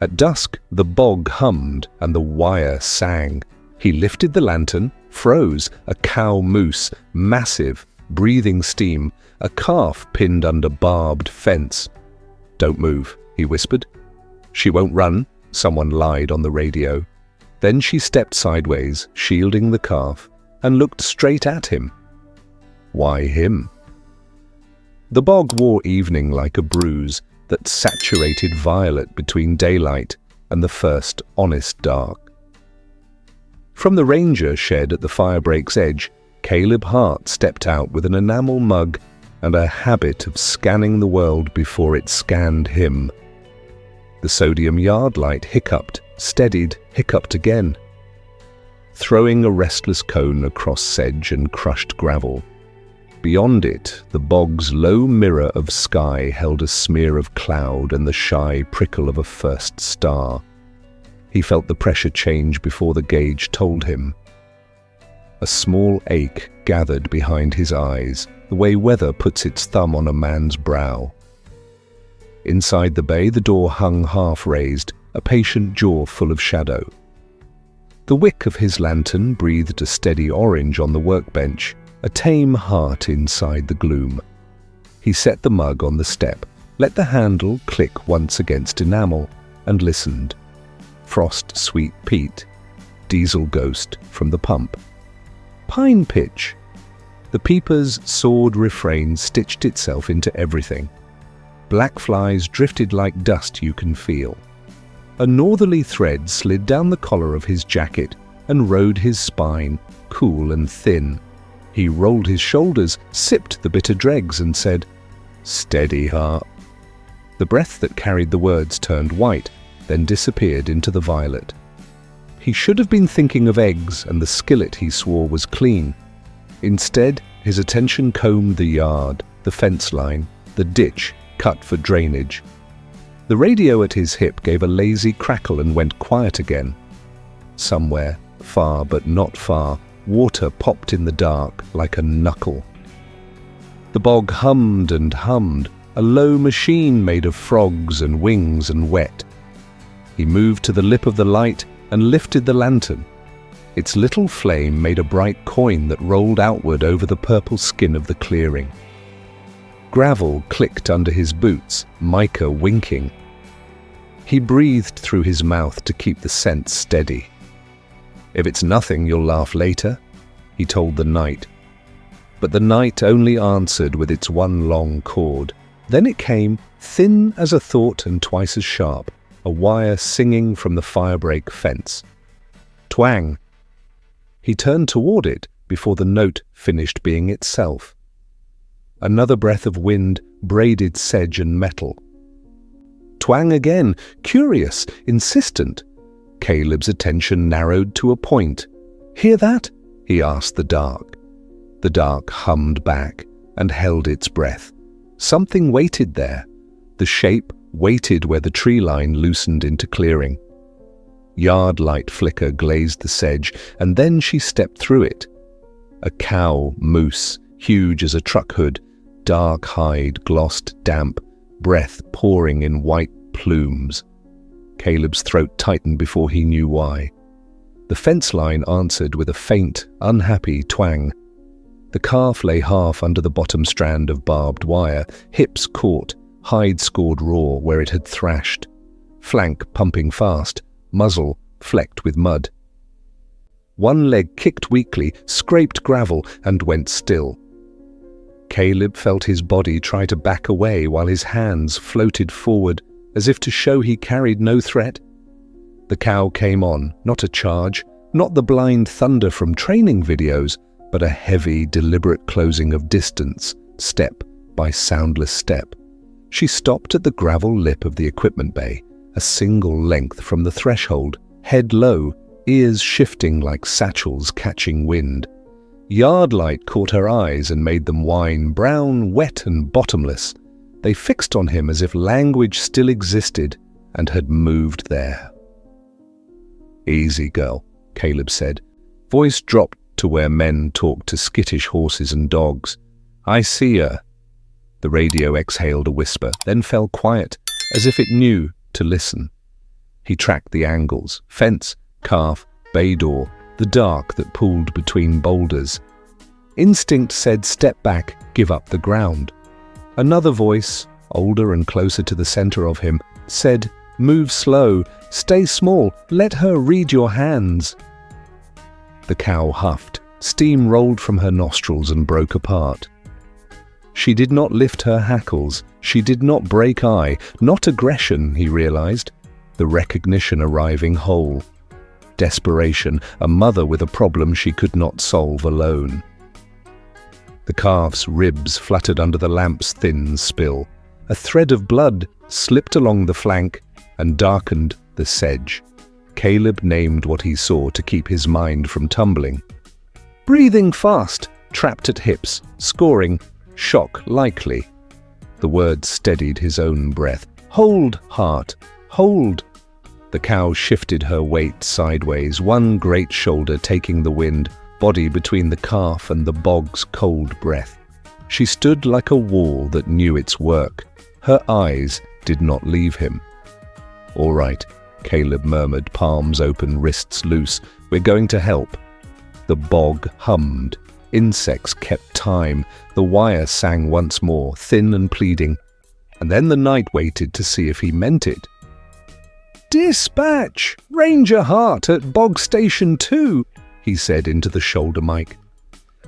At dusk, the bog hummed and the wire sang. He lifted the lantern, froze, a cow moose, massive, breathing steam, a calf pinned under barbed fence. "Don't move," he whispered. "She won't run," someone lied on the radio. Then she stepped sideways, shielding the calf, and looked straight at him. Why him? The bog wore evening like a bruise that saturated violet between daylight and the first honest dark. From the ranger shed at the firebreak's edge, Caleb Hart stepped out with an enamel mug and a habit of scanning the world before it scanned him. The sodium yard light hiccuped, steadied, hiccuped again, throwing a restless cone across sedge and crushed gravel. Beyond it, the bog's low mirror of sky held a smear of cloud and the shy prickle of a first star. He felt the pressure change before the gauge told him. A small ache gathered behind his eyes, the way weather puts its thumb on a man's brow. Inside the bay, the door hung half-raised, a patient jaw full of shadow. The wick of his lantern breathed a steady orange on the workbench, a tame heart inside the gloom. He set the mug on the step, let the handle click once against enamel, and listened. Frost Sweet Peat, Diesel Ghost from the pump. Pine Pitch. The peeper's sword refrain stitched itself into everything. Black flies drifted like dust you can feel. A northerly thread slid down the collar of his jacket and rode his spine, cool and thin. He rolled his shoulders, sipped the bitter dregs, and said, "Steady, Hart." The breath that carried the words turned white, then disappeared into the violet. He should have been thinking of eggs and the skillet he swore was clean. Instead, his attention combed the yard, the fence line, the ditch cut for drainage. The radio at his hip gave a lazy crackle and went quiet again. Somewhere, far but not far, water popped in the dark like a knuckle. The bog hummed and hummed, a low machine made of frogs and wings and wet. He moved to the lip of the light and lifted the lantern. Its little flame made a bright coin that rolled outward over the purple skin of the clearing. Gravel clicked under his boots, mica winking. He breathed through his mouth to keep the scent steady. "If it's nothing, you'll laugh later," he told the night. But the night only answered with its one long chord. Then it came, thin as a thought and twice as sharp, a wire singing from the firebreak fence. Twang! He turned toward it before the note finished being itself. Another breath of wind braided sedge and metal. Twang again, curious, insistent. Caleb's attention narrowed to a point. "Hear that?" he asked the dark. The dark hummed back and held its breath. Something waited there. The shape waited where the tree line loosened into clearing. Yard light flicker glazed the sedge, and then she stepped through it. A cow moose, huge as a truck hood, dark hide glossed damp, breath pouring in white plumes. Caleb's throat tightened before he knew why. The fence line answered with a faint, unhappy twang. The calf lay half under the bottom strand of barbed wire, hips caught, hide scored raw where it had thrashed, flank pumping fast, muzzle flecked with mud. One leg kicked weakly, scraped gravel, and went still. Caleb felt his body try to back away while his hands floated forward, as if to show he carried no threat. The cow came on, not a charge, not the blind thunder from training videos, but a heavy, deliberate closing of distance, step by soundless step. She stopped at the gravel lip of the equipment bay, a single length from the threshold, head low, ears shifting like satchels catching wind. Yard light caught her eyes and made them whine, brown, wet and bottomless. They fixed on him as if language still existed and had moved there. "Easy, girl," Caleb said. Voice dropped to where men talked to skittish horses and dogs. "I see her." The radio exhaled a whisper, then fell quiet, as if it knew to listen. He tracked the angles, fence, calf, bay door, the dark that pooled between boulders. Instinct said step back, give up the ground. Another voice, older and closer to the center of him, said, move slow, stay small, let her read your hands. The cow huffed. Steam rolled from her nostrils and broke apart. She did not lift her hackles. She did not break eye. Not aggression, he realized. The recognition arriving whole. Desperation, a mother with a problem she could not solve alone. The calf's ribs fluttered under the lamp's thin spill. A thread of blood slipped along the flank and darkened the sedge. Caleb named what he saw to keep his mind from tumbling. Breathing fast, trapped at hips, scoring, shock likely. The words steadied his own breath. Hold, heart, hold. The cow shifted her weight sideways, one great shoulder taking the wind, body between the calf and the bog's cold breath. She stood like a wall that knew its work. Her eyes did not leave him. All right, Caleb murmured, palms open, wrists loose. We're going to help. The bog hummed. Insects kept time. The wire sang once more, thin and pleading. And then the night waited to see if he meant it. Dispatch! Ranger Hart at Bog Station 2, he said into the shoulder mic.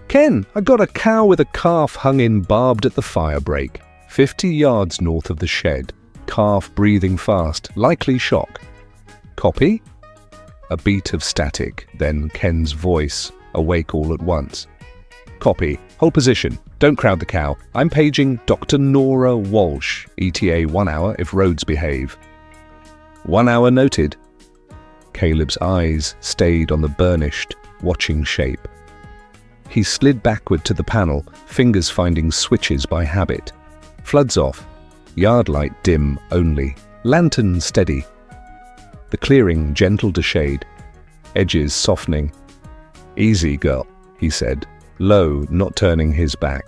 Ken, I got a cow with a calf hung in barbed at the fire break, 50 yards north of the shed. Calf breathing fast, likely shock. Copy? A beat of static, then Ken's voice, awake all at once. Copy. Hold position. Don't crowd the cow. I'm paging Dr. Nora Walsh, ETA 1 hour if roads behave. 1 hour noted. Caleb's eyes stayed on the burnished, watching shape. He slid backward to the panel, fingers finding switches by habit. Floods off. Yard light dim only. Lantern steady. The clearing gentle to shade. Edges softening. Easy, girl, he said, low, not turning his back.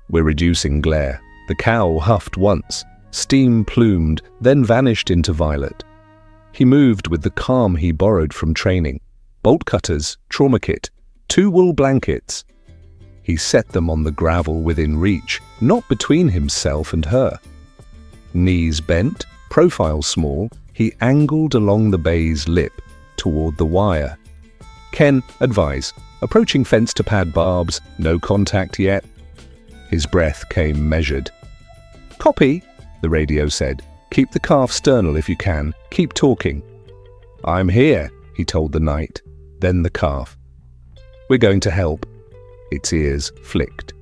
We're reducing glare. The cow huffed once. Steam plumed, then vanished into violet. He moved with the calm he borrowed from training. Bolt cutters, trauma kit, 2 wool blankets. He set them on the gravel within reach, not between himself and her. Knees bent, profile small, he angled along the bay's lip, toward the wire. Ken, advise. Approaching fence to pad barbs, no contact yet. His breath came measured. Copy, the radio said. Keep the calf sternal if you can. Keep talking. I'm here, he told the night, then the calf. We're going to help. Its ears flicked.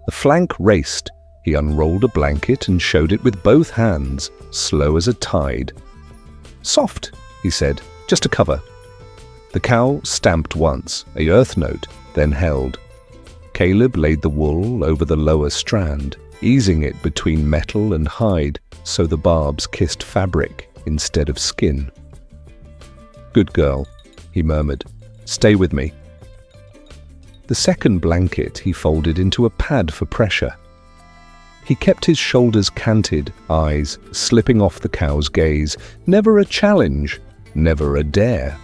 The flank raced. He unrolled a blanket and showed it with both hands, slow as a tide. Soft, he said, just a cover. The cow stamped once, a earth note, then held. Caleb laid the wool over the lower strand, easing it between metal and hide so the barbs kissed fabric instead of skin. Good girl, he murmured. Stay with me. The second blanket he folded into a pad for pressure. He kept his shoulders canted, eyes slipping off the cow's gaze. Never a challenge, never a dare.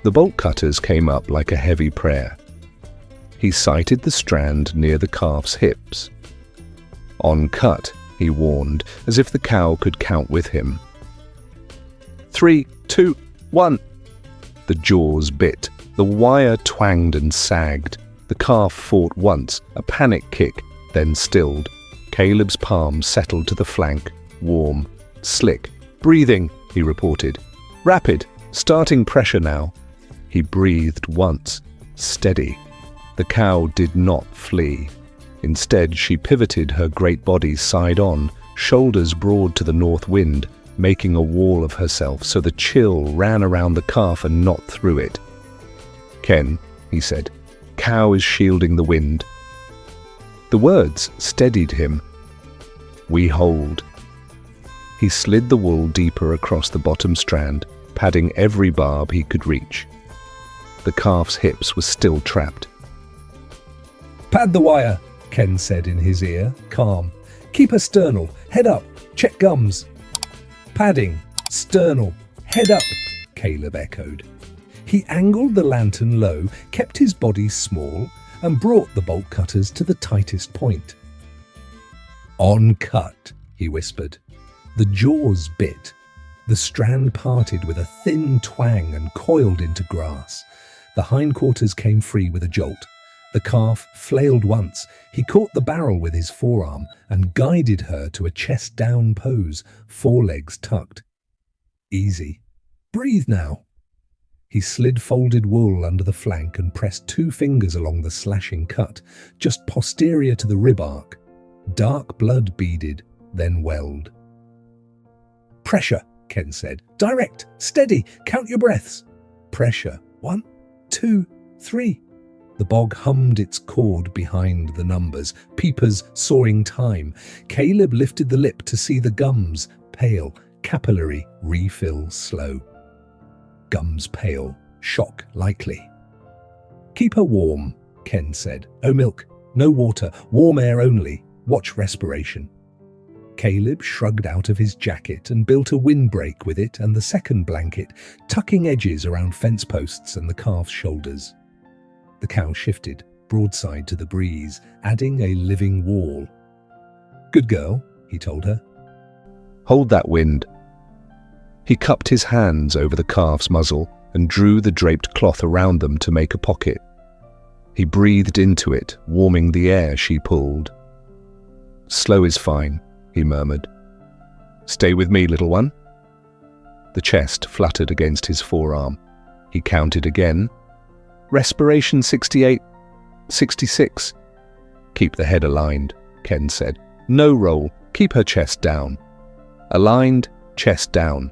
The bolt cutters came up like a heavy prayer. He sighted the strand near the calf's hips. On cut, he warned, as if the cow could count with him. 3, 2, 1. The jaws bit. The wire twanged and sagged. The calf fought once, a panic kick, then stilled. Caleb's palm settled to the flank, warm, slick. Breathing, he reported. Rapid, starting pressure now. He breathed once, steady. The cow did not flee. Instead, she pivoted her great body side on, shoulders broad to the north wind, making a wall of herself so the chill ran around the calf and not through it. Ken, he said, cow is shielding the wind. The words steadied him. We hold. He slid the wool deeper across the bottom strand, padding every barb he could reach. The calf's hips were still trapped. Pad the wire, Ken said in his ear, calm. Keep her sternal, head up, check gums. Padding. Sternal. Head up, Caleb echoed. He angled the lantern low, kept his body small, and brought the bolt cutters to the tightest point. On cut, he whispered. The jaws bit. The strand parted with a thin twang and coiled into grass. The hindquarters came free with a jolt. The calf flailed once. He caught the barrel with his forearm and guided her to a chest-down pose, forelegs tucked. Easy. Breathe now. He slid folded wool under the flank and pressed 2 fingers along the slashing cut, just posterior to the rib arc. Dark blood beaded, then welled. Pressure, Ken said. Direct, steady, count your breaths. Pressure. 1, 2, 3. The bog hummed its chord behind the numbers, peepers sawing time. Caleb lifted the lip to see the gums, pale, capillary, refill slow. Gums pale, shock likely. Keep her warm, Ken said. No milk, no water, warm air only. Watch respiration. Caleb shrugged out of his jacket and built a windbreak with it and the second blanket, tucking edges around fence posts and the calf's shoulders. The cow shifted, broadside to the breeze, adding a living wall. Good girl, he told her. Hold that wind. He cupped his hands over the calf's muzzle and drew the draped cloth around them to make a pocket. He breathed into it, warming the air she pulled. Slow is fine, he murmured. Stay with me, little one. The chest fluttered against his forearm. He counted again. Respiration 68, 66. Keep the head aligned, Ken said. No roll, keep her chest down. Aligned, chest down.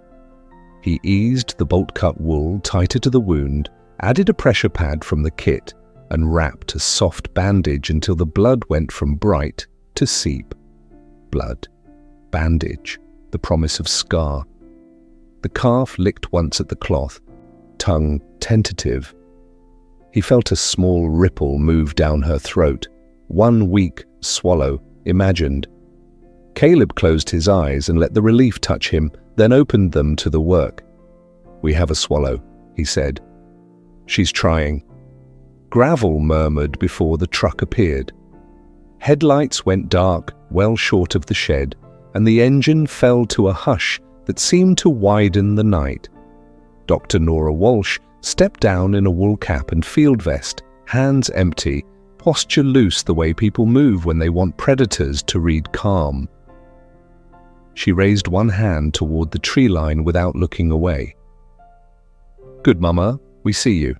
He eased the bolt-cut wool tighter to the wound, added a pressure pad from the kit, and wrapped a soft bandage until the blood went from bright to seep. Blood. Bandage. The promise of scar. The calf licked once at the cloth, tongue tentative. He felt a small ripple move down her throat, one weak swallow, imagined. Caleb closed his eyes and let the relief touch him, then opened them to the work. We have a swallow, he said. She's trying. Gravel murmured before the truck appeared. Headlights went dark, well short of the shed, and the engine fell to a hush that seemed to widen the night. Dr. Nora Walsh stepped down in a wool cap and field vest, hands empty, posture loose the way people move when they want predators to read calm. She raised one hand toward the tree line without looking away. Good, Mama, we see you.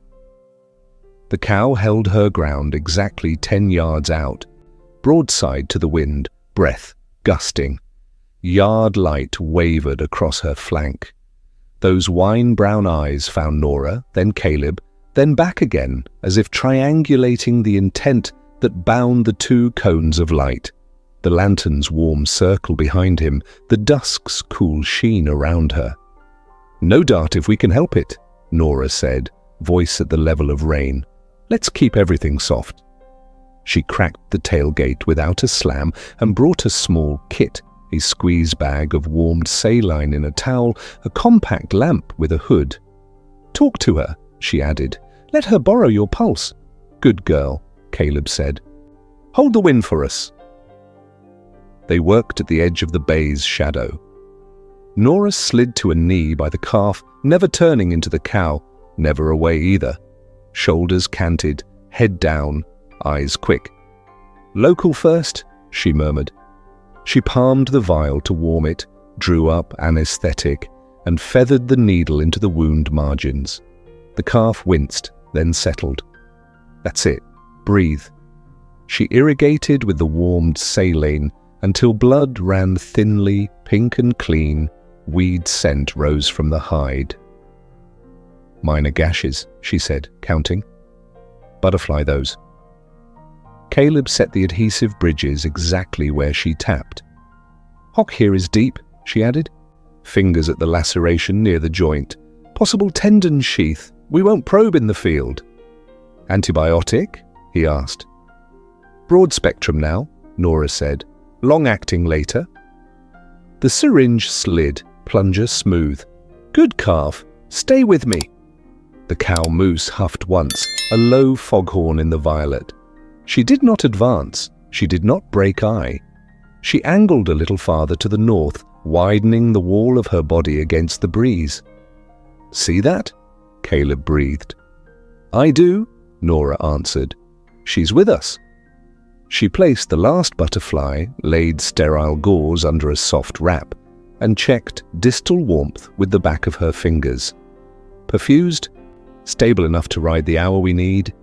The cow held her ground exactly 10 yards out, broadside to the wind, breath gusting. Yard light wavered across her flank. Those wine-brown eyes found Nora, then Caleb, then back again, as if triangulating the intent that bound the 2 cones of light. The lantern's warm circle behind him, the dusk's cool sheen around her. No doubt if we can help it, Nora said, voice at the level of rain. Let's keep everything soft. She cracked the tailgate without a slam and brought a small kit, a squeeze bag of warmed saline in a towel, a compact lamp with a hood. Talk to her, she added. Let her borrow your pulse. Good girl, Caleb said. Hold the wind for us. They worked at the edge of the bay's shadow. Nora slid to a knee by the calf, never turning into the cow, never away either. Shoulders canted, head down, eyes quick. Local first, she murmured. She palmed the vial to warm it, drew up anesthetic, and feathered the needle into the wound margins. The calf winced, then settled. That's it. Breathe. She irrigated with the warmed saline until blood ran thinly, pink and clean. Weed scent rose from the hide. Minor gashes, she said, counting. Butterfly those. Caleb set the adhesive bridges exactly where she tapped. Hock here is deep, she added. Fingers at the laceration near the joint. Possible tendon sheath. We won't probe in the field. Antibiotic? He asked. Broad spectrum now, Nora said. Long-acting later. The syringe slid, plunger smooth, Good calf, stay with me. The cow moose huffed once, a low foghorn in the violet. She did not advance, she did not break eye. She angled a little farther to the north, widening the wall of her body against the breeze. See that? Caleb breathed. I do, Nora answered. She's with us. She placed the last butterfly, laid sterile gauze under a soft wrap, and checked distal warmth with the back of her fingers. Perfused? Stable enough to ride the hour we need?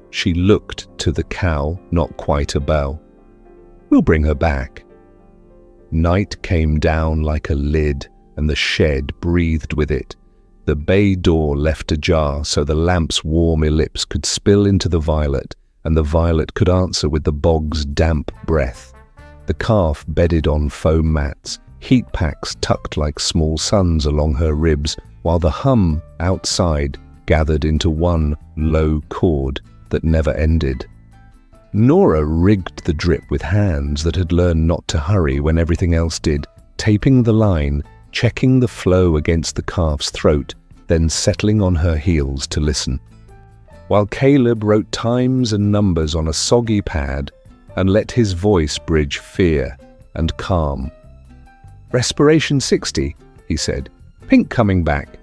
She looked to the cow, not quite a bow. We'll bring her back. Night came down like a lid, and the shed breathed with it. The bay door left ajar so the lamp's warm ellipse could spill into the violet, and the violet could answer with the bog's damp breath. The calf bedded on foam mats, heat packs tucked like small suns along her ribs, while the hum outside gathered into one low chord that never ended. Nora rigged the drip with hands that had learned not to hurry when everything else did, taping the line, checking the flow against the calf's throat, then settling on her heels to listen. While Caleb wrote times and numbers on a soggy pad and let his voice bridge fear and calm. Respiration 60, he said, Pink coming back.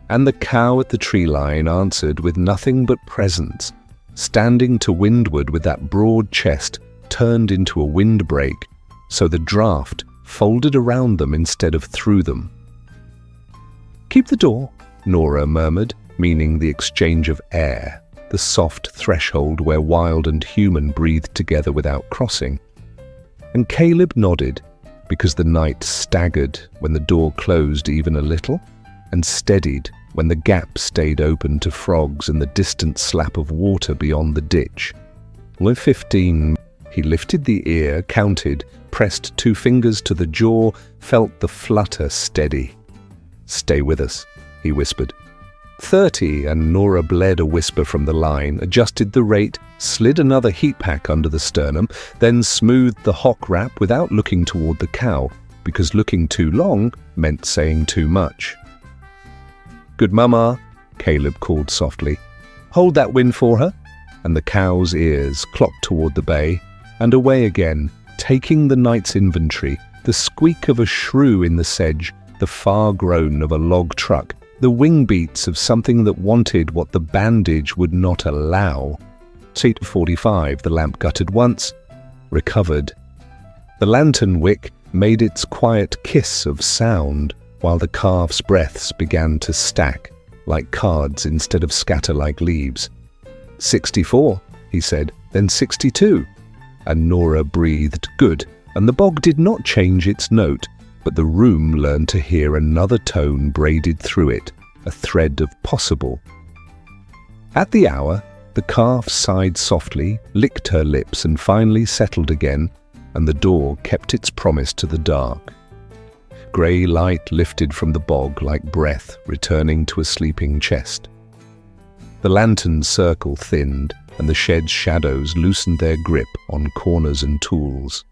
And the cow at the tree line answered with nothing but presence, standing to windward with that broad chest turned into a windbreak, so the draft folded around them instead of through them. Keep the door, Nora murmured, meaning the exchange of air, the soft threshold where wild and human breathed together without crossing. And Caleb nodded, because the night staggered when the door closed even a little, and steadied when the gap stayed open to frogs and the distant slap of water beyond the ditch. With 15, he lifted the ear, counted, pressed 2 fingers to the jaw, felt the flutter steady. Stay with us, he whispered. 30, and Nora bled a whisper from the line, adjusted the rate, slid another heat pack under the sternum, then smoothed the hock wrap without looking toward the cow, because looking too long meant saying too much. Good mama, Caleb called softly. Hold that wind for her. And the cow's ears clocked toward the bay, and away again, taking the night's inventory, the squeak of a shrew in the sedge, the far groan of a log truck, the wing beats of something that wanted what the bandage would not allow. Seat 45, the lamp guttered once, recovered. The lantern wick made its quiet kiss of sound, while the calf's breaths began to stack, like cards instead of scatter like leaves. 64, he said, then 62. And Nora breathed good, and the bog did not change its note, but the room learned to hear another tone braided through it, a thread of possible. At the hour, the calf sighed softly, licked her lips, and finally settled again, and the door kept its promise to the dark. Grey light lifted from the bog like breath returning to a sleeping chest. The lantern's circle thinned, and the shed's shadows loosened their grip on corners and tools.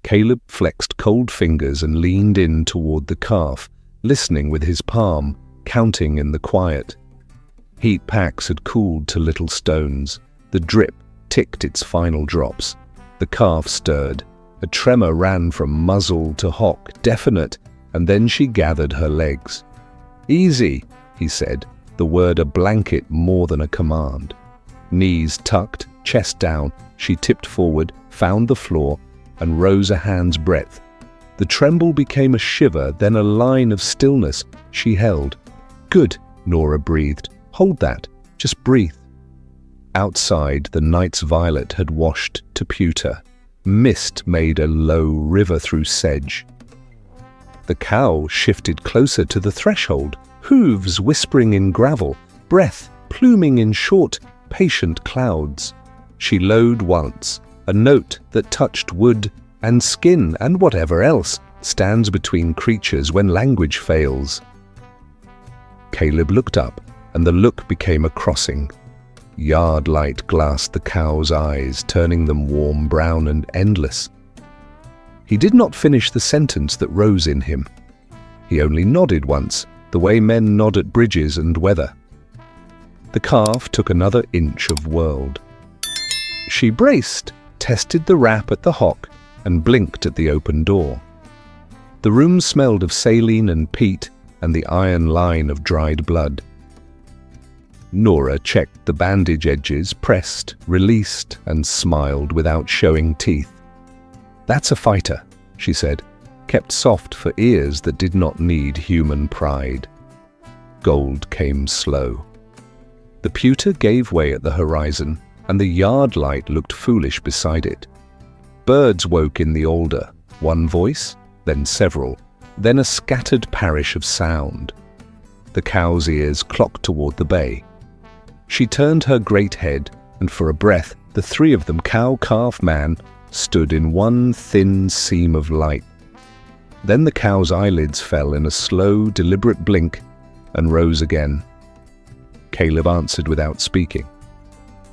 Caleb flexed cold fingers and leaned in toward the calf, listening with his palm, counting in the quiet. Heat packs had cooled to little stones. The drip ticked its final drops. The calf stirred. A tremor ran from muzzle to hock, definite, and then she gathered her legs. Easy, he said, the word a blanket more than a command. Knees tucked, chest down, she tipped forward, found the floor, and rose a hand's breadth. The tremble became a shiver, then a line of stillness she held. Good, Nora breathed. Hold that. Just breathe. Outside, the night's violet had washed to pewter. Mist made a low river through sedge. The cow shifted closer to the threshold, hooves whispering in gravel, breath pluming in short, patient clouds. She lowed once, a note that touched wood and skin and whatever else stands between creatures when language fails. Caleb looked up, and the look became a crossing. Yard light glassed the cow's eyes, turning them warm brown and endless. He did not finish the sentence that rose in him. He only nodded once, the way men nod at bridges and weather. The calf took another inch of world. She braced, tested the wrap at the hock, and blinked at the open door. The room smelled of saline and peat and the iron line of dried blood. Nora checked the bandage edges, pressed, released, and smiled without showing teeth. "That's a fighter," she said, kept soft for ears that did not need human pride. Gold came slow. The pewter gave way at the horizon, and the yard light looked foolish beside it. Birds woke in the alder, one voice, then several, then a scattered parish of sound. The cow's ears clocked toward the bay. She turned her great head, and for a breath, the three of them, cow, calf, man, stood in one thin seam of light. Then the cow's eyelids fell in a slow, deliberate blink and rose again. Caleb answered without speaking.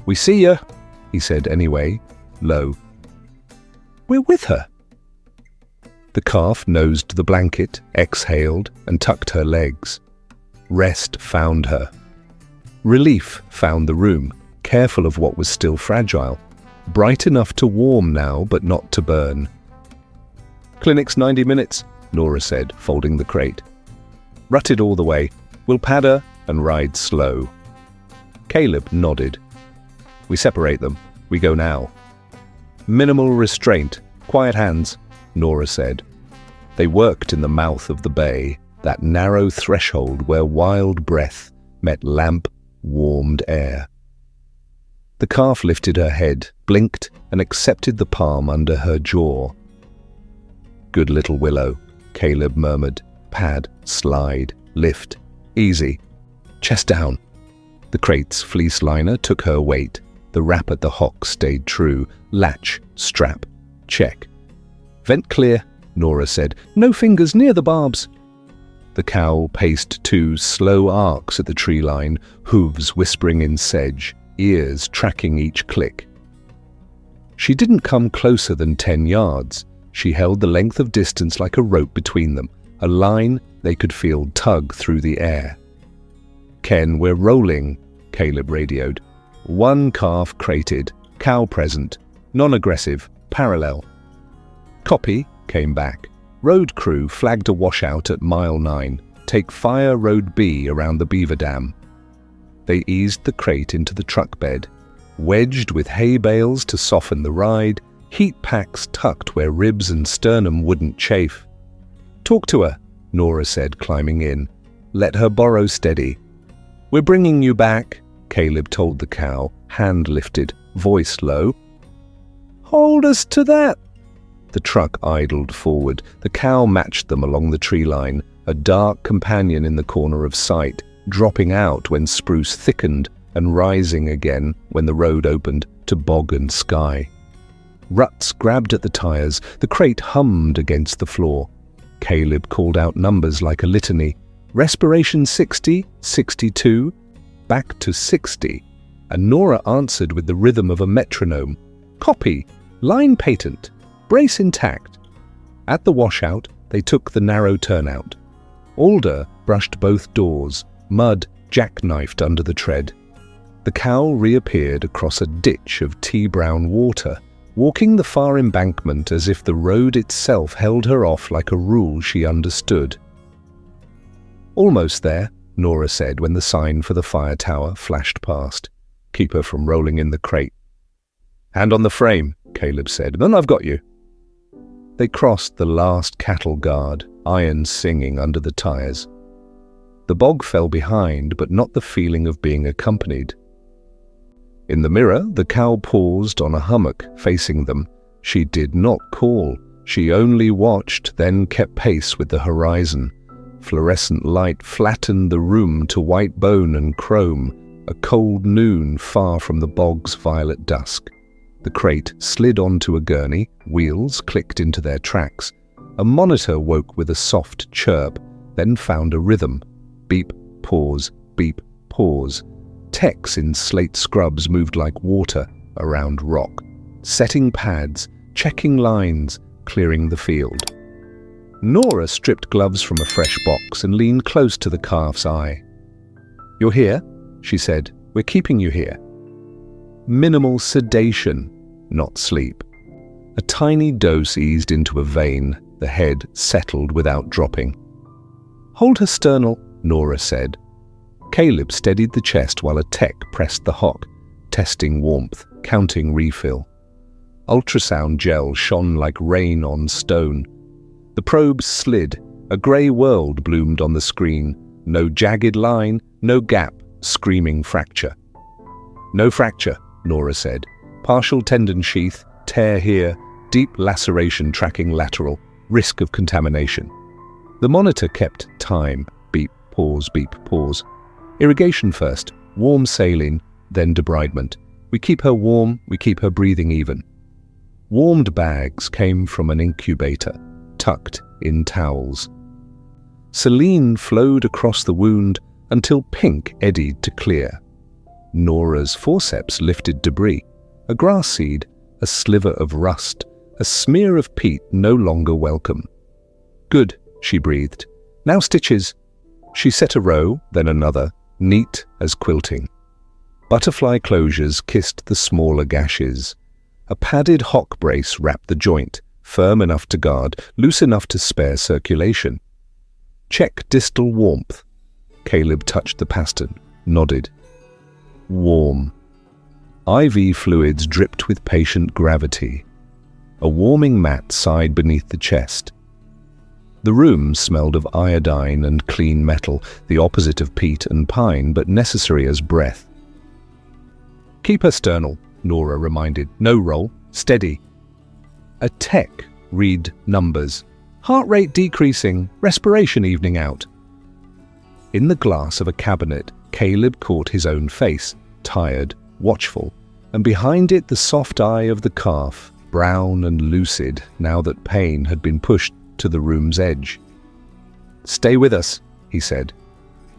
"We see ya," he said anyway, low. "We're with her." The calf nosed the blanket, exhaled, and tucked her legs. Rest found her. Relief found the room, careful of what was still fragile, bright enough to warm now but not to burn. "Clinic's 90 minutes, Nora said, folding the crate. "Rutted all the way. We'll pad her and ride slow." Caleb nodded. "We separate them. We go now." "Minimal restraint. Quiet hands," Nora said. They worked in the mouth of the bay, that narrow threshold where wild breath met lamp-warmed air. The calf lifted her head, blinked, and accepted the palm under her jaw. "Good little willow," Caleb murmured. "Pad, slide, lift. Easy. Chest down." The crate's fleece liner took her weight. The wrap at the hock stayed true. Latch, strap, check. "Vent clear," Nora said. "No fingers near the barbs." The cow paced two slow arcs at the tree line, hooves whispering in sedge, ears tracking each click. She didn't come closer than 10 yards. She held the length of distance like a rope between them, a line they could feel tug through the air. "Ken, we're rolling," Caleb radioed. "One calf crated, cow present, non-aggressive, parallel." "Copy," came back. "Road crew flagged a washout at mile 9. Take fire road B around the beaver dam." They eased the crate into the truck bed, wedged with hay bales to soften the ride, heat packs tucked where ribs and sternum wouldn't chafe. "Talk to her," Nora said, climbing in. "Let her borrow steady." "We're bringing you back," Caleb told the cow, hand lifted, voice low. "Hold us to that." The truck idled forward. The cow matched them along the tree line, a dark companion in the corner of sight, dropping out when spruce thickened and rising again when the road opened to bog and sky. Ruts grabbed at the tires. The crate hummed against the floor. Caleb called out numbers like a litany. Respiration 60, 62, back to 60. And Nora answered with the rhythm of a metronome. "Copy, line patent, brace intact." At the washout, they took the narrow turnout. Alder brushed both doors, mud jackknifed under the tread. The cow reappeared across a ditch of tea-brown water, walking the far embankment as if the road itself held her off like a rule she understood. "Almost there," Nora said when the sign for the fire tower flashed past. "Keep her from rolling in the crate." "Hand on the frame," Caleb said. "Then I've got you." They crossed the last cattle guard, iron singing under the tires. The bog fell behind, but not the feeling of being accompanied. In the mirror, the cow paused on a hummock facing them. She did not call. She only watched, then kept pace with the horizon. Fluorescent light flattened the room to white bone and chrome, a cold noon far from the bog's violet dusk. The crate slid onto a gurney, wheels clicked into their tracks. A monitor woke with a soft chirp, then found a rhythm. Beep, pause, beep, pause. Techs in slate scrubs moved like water around rock, setting pads, checking lines, clearing the field. Nora stripped gloves from a fresh box and leaned close to the calf's eye. "You're here," she said. "We're keeping you here." Minimal sedation, not sleep. A tiny dose eased into a vein, the head settled without dropping. "Hold her sternal," Nora said. Caleb steadied the chest while a tech pressed the hock, testing warmth, counting refill. Ultrasound gel shone like rain on stone. The probe slid. A grey world bloomed on the screen. No jagged line, no gap, screaming fracture. "No fracture," Nora said. "Partial tendon sheath, tear here, deep laceration tracking lateral, risk of contamination." The monitor kept time. Beep, pause, beep, pause. "Irrigation first, warm saline, then debridement. We keep her warm, we keep her breathing even." Warmed bags came from an incubator, tucked in towels. Saline flowed across the wound until pink eddied to clear. Nora's forceps lifted debris, a grass seed, a sliver of rust, a smear of peat no longer welcome. "Good," she breathed. "Now stitches." She set a row, then another, neat as quilting. Butterfly closures kissed the smaller gashes. A padded hock brace wrapped the joint, firm enough to guard, loose enough to spare circulation. "Check distal warmth." Caleb touched the pastern, nodded. Warm. IV fluids dripped with patient gravity. A warming mat sighed beneath the chest. The room smelled of iodine and clean metal, the opposite of peat and pine, but necessary as breath. "Keep her sternal," Nora reminded. "No roll. Steady." A tech read numbers. "Heart rate decreasing. Respiration evening out." In the glass of a cabinet, Caleb caught his own face, tired, watchful, and behind it the soft eye of the calf, brown and lucid now that pain had been pushed to the room's edge. "Stay with us," he said.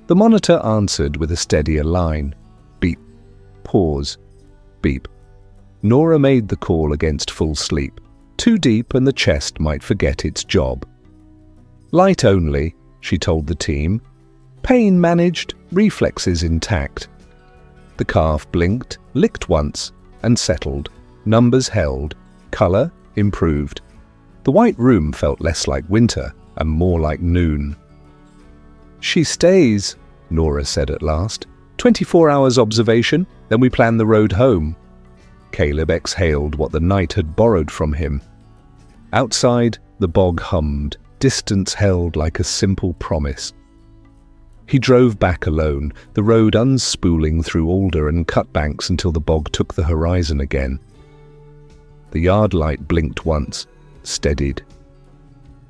The monitor answered with a steadier line. Beep. Pause. Beep. Nora made the call against full sleep. Too deep and the chest might forget its job. "Light only," she told the team. "Pain managed, reflexes intact." The calf blinked, licked once, and settled. Numbers held. Color improved. The white room felt less like winter and more like noon. "She stays," Nora said at last. 24 hours observation, then we plan the road home." Caleb exhaled what the night had borrowed from him. Outside, the bog hummed, distance held like a simple promise. He drove back alone, the road unspooling through alder and cut banks until the bog took the horizon again. The yard light blinked once, steadied.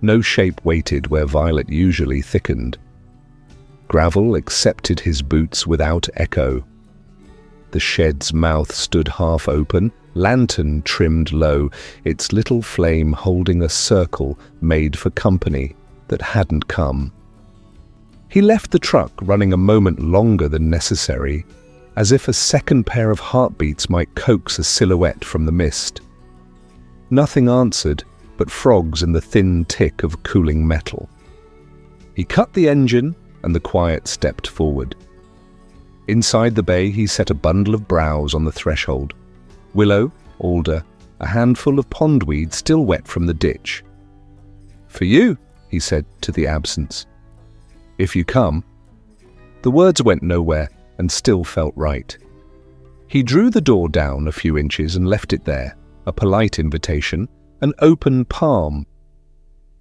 No shape waited where violet usually thickened. Gravel accepted his boots without echo. The shed's mouth stood half open, lantern trimmed low, its little flame holding a circle made for company that hadn't come. He left the truck running a moment longer than necessary, as if a second pair of heartbeats might coax a silhouette from the mist. Nothing answered but frogs and the thin tick of cooling metal. He cut the engine, and the quiet stepped forward. Inside the bay, he set a bundle of browse on the threshold. Willow, alder, a handful of pondweed still wet from the ditch. "For you," he said to the absence. "If you come." The words went nowhere and still felt right. He drew the door down a few inches and left it there, a polite invitation, an open palm.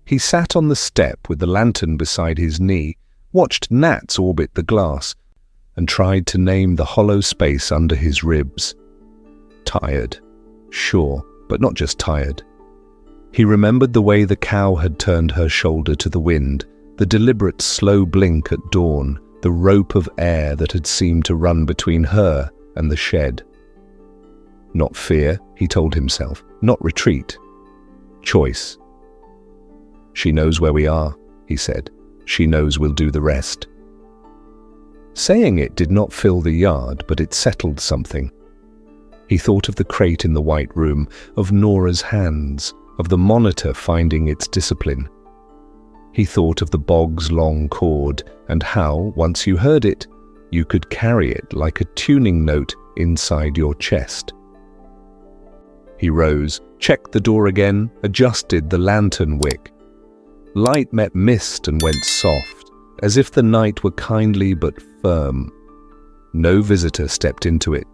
He sat on the step with the lantern beside his knee, watched gnats orbit the glass, and tried to name the hollow space under his ribs. Tired, sure, but not just tired. He remembered the way the cow had turned her shoulder to the wind, the deliberate slow blink at dawn, the rope of air that had seemed to run between her and the shed. Not fear, he told himself, not retreat. Choice. "She knows where we are," he said. "She knows we'll do the rest." Saying it did not fill the yard, but it settled something. He thought of the crate in the white room, of Nora's hands, of the monitor finding its discipline. He thought of the bog's long cord and how, once you heard it, you could carry it like a tuning note inside your chest. He rose, checked the door again, adjusted the lantern wick. Light met mist and went soft, as if the night were kindly but firm. No visitor stepped into it.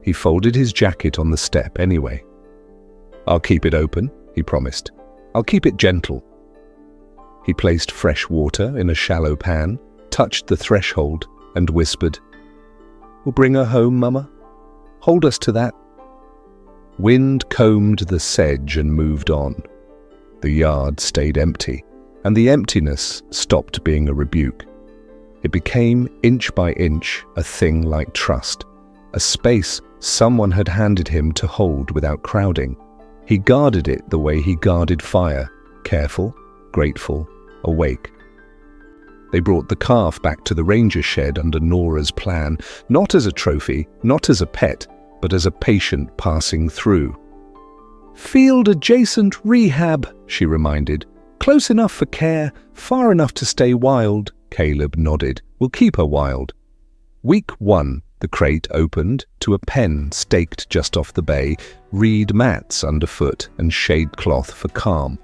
He folded his jacket on the step anyway. "I'll keep it open," he promised. "I'll keep it gentle." He placed fresh water in a shallow pan, touched the threshold, and whispered, "We'll bring her home, Mama. Hold us to that." Wind combed the sedge and moved on. The yard stayed empty, and the emptiness stopped being a rebuke. It became, inch by inch, a thing like trust, a space someone had handed him to hold without crowding. He guarded it the way he guarded fire, careful, grateful, awake. They brought the calf back to the ranger shed under Nora's plan, not as a trophy, not as a pet, but as a patient passing through. "Field-adjacent rehab," she reminded. "Close enough for care, far enough to stay wild." Caleb nodded. "We'll keep her wild." Week 1, the crate opened to a pen staked just off the bay, reed mats underfoot and shade cloth for calm.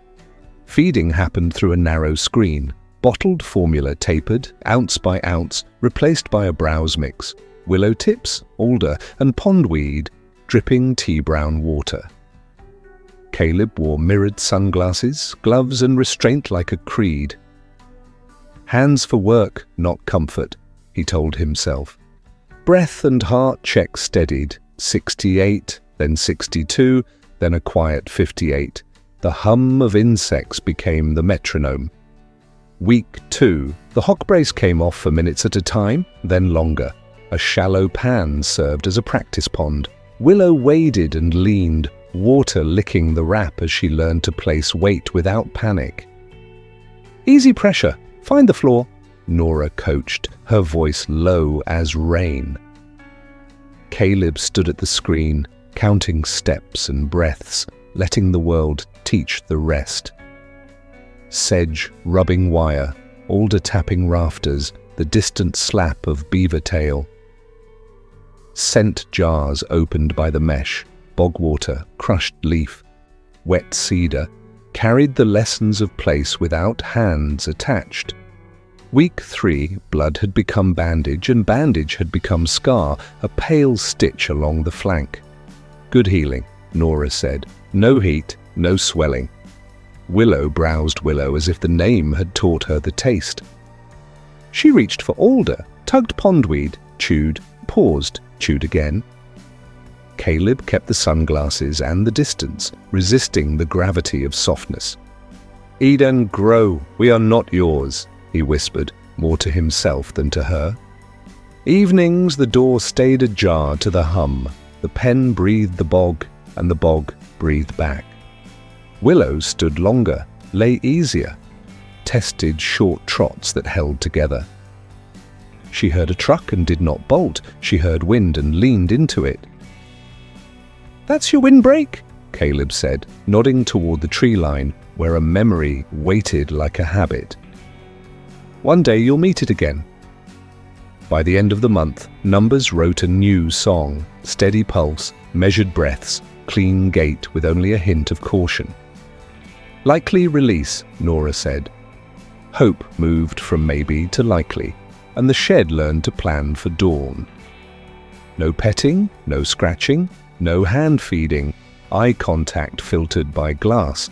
Feeding happened through a narrow screen. Bottled formula tapered, ounce by ounce, replaced by a browse mix. Willow tips, alder, and pondweed, dripping tea-brown water. Caleb wore mirrored sunglasses, gloves, and restraint like a creed. "Hands for work, not comfort," he told himself. Breath and heart check steadied. 68, then 62, then a quiet 58. The hum of insects became the metronome. Week 2, the hock brace came off for minutes at a time, then longer. A shallow pan served as a practice pond. Willow waded and leaned, water licking the wrap as she learned to place weight without panic. "Easy pressure, find the floor," Nora coached, her voice low as rain. Caleb stood at the screen, counting steps and breaths, letting the world teach the rest. Sedge rubbing wire, alder tapping rafters, the distant slap of beaver tail. Scent jars opened by the mesh, bog water, crushed leaf, wet cedar, carried the lessons of place without hands attached. Week 3, blood had become bandage and bandage had become scar, a pale stitch along the flank. "Good healing," Nora said. "No heat, no swelling." Willow browsed Willow as if the name had taught her the taste. She reached for alder, tugged pondweed, chewed, paused, chewed again. Caleb kept the sunglasses and the distance, resisting the gravity of softness. "Eat and grow, we are not yours," he whispered, more to himself than to her. Evenings the door stayed ajar to the hum. The pen breathed the bog, and the bog breathed back. Willow stood longer, lay easier, tested short trots that held together. She heard a truck and did not bolt. She heard wind and leaned into it. "That's your windbreak," Caleb said, nodding toward the tree line where a memory waited like a habit. "One day you'll meet it again." By the end of the month, Numbers wrote a new song, steady pulse, measured breaths, clean gait with only a hint of caution. "Likely release," Nora said. Hope moved from maybe to likely, and the shed learned to plan for dawn. No petting, no scratching, no hand feeding, eye contact filtered by glass.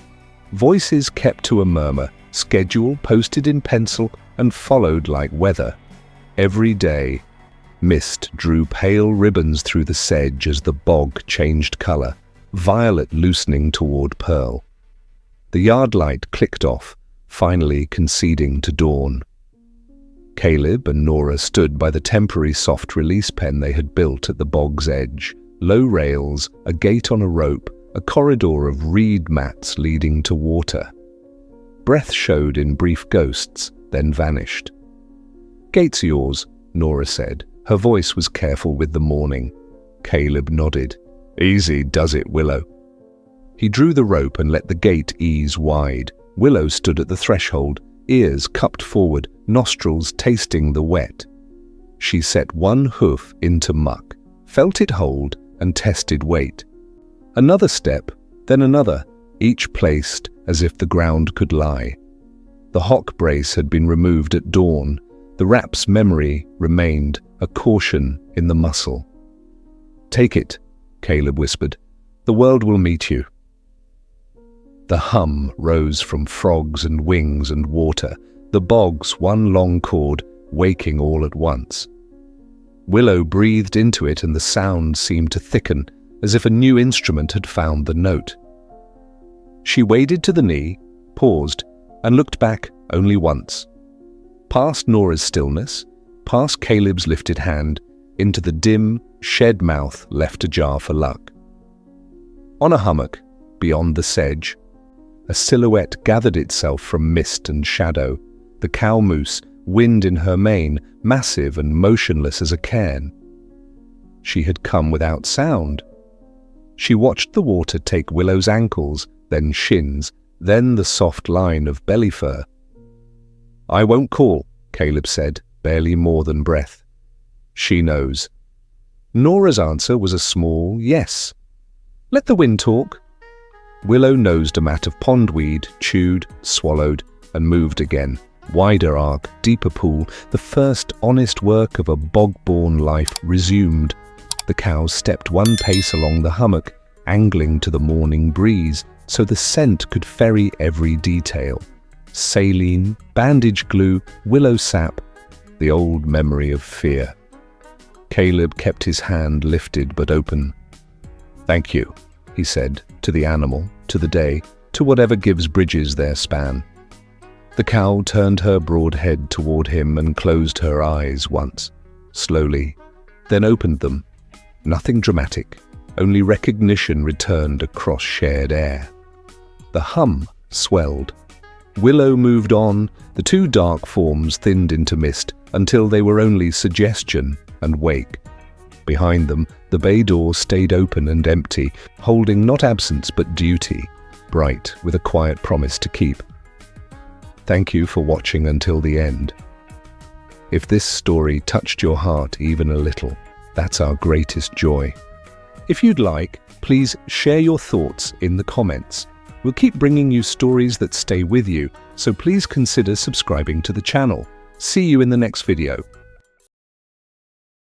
Voices kept to a murmur, schedule posted in pencil and followed like weather. Every day, mist drew pale ribbons through the sedge as the bog changed color, violet loosening toward pearl. The yard light clicked off, finally conceding to dawn. Caleb and Nora stood by the temporary soft release pen they had built at the bog's edge. Low rails, a gate on a rope, a corridor of reed mats leading to water. Breath showed in brief ghosts, then vanished. "Gate's yours," Nora said. Her voice was careful with the morning. Caleb nodded. "Easy does it, Willow." He drew the rope and let the gate ease wide. Willow stood at the threshold, ears cupped forward, nostrils tasting the wet. She set one hoof into muck, felt it hold, and tested weight. Another step, then another, each placed as if the ground could lie. The hock brace had been removed at dawn. The rap's memory remained, a caution in the muscle. "Take it," Caleb whispered. "The world will meet you." The hum rose from frogs and wings and water, the bogs one long chord, waking all at once. Willow breathed into it and the sound seemed to thicken, as if a new instrument had found the note. She waded to the knee, paused, and looked back only once. Past Nora's stillness, past Caleb's lifted hand, into the dim, shed mouth left ajar for luck. On a hummock, beyond the sedge, a silhouette gathered itself from mist and shadow, the cow moose, wind in her mane, massive and motionless as a cairn. She had come without sound. She watched the water take Willow's ankles, then shins, then the soft line of belly fur. "I won't call," Caleb said, barely more than breath. "She knows." Nora's answer was a small yes. "Let the wind talk." Willow nosed a mat of pondweed, chewed, swallowed, and moved again. Wider arc, deeper pool, the first honest work of a bog-born life resumed. The cows stepped one pace along the hummock, angling to the morning breeze, so the scent could ferry every detail. Saline, bandage glue, willow sap, the old memory of fear. Caleb kept his hand lifted but open. "Thank you," he said, to the animal, to the day, to whatever gives bridges their span. The cow turned her broad head toward him and closed her eyes once, slowly, then opened them. Nothing dramatic, only recognition returned across shared air. The hum swelled. Willow moved on, the two dark forms thinned into mist until they were only suggestion and wake. Behind them, the bay door stayed open and empty, holding not absence but duty, bright with a quiet promise to keep. Thank you for watching until the end. If this story touched your heart even a little, that's our greatest joy. If you'd like, please share your thoughts in the comments. We'll keep bringing you stories that stay with you, so please consider subscribing to the channel. See you in the next video.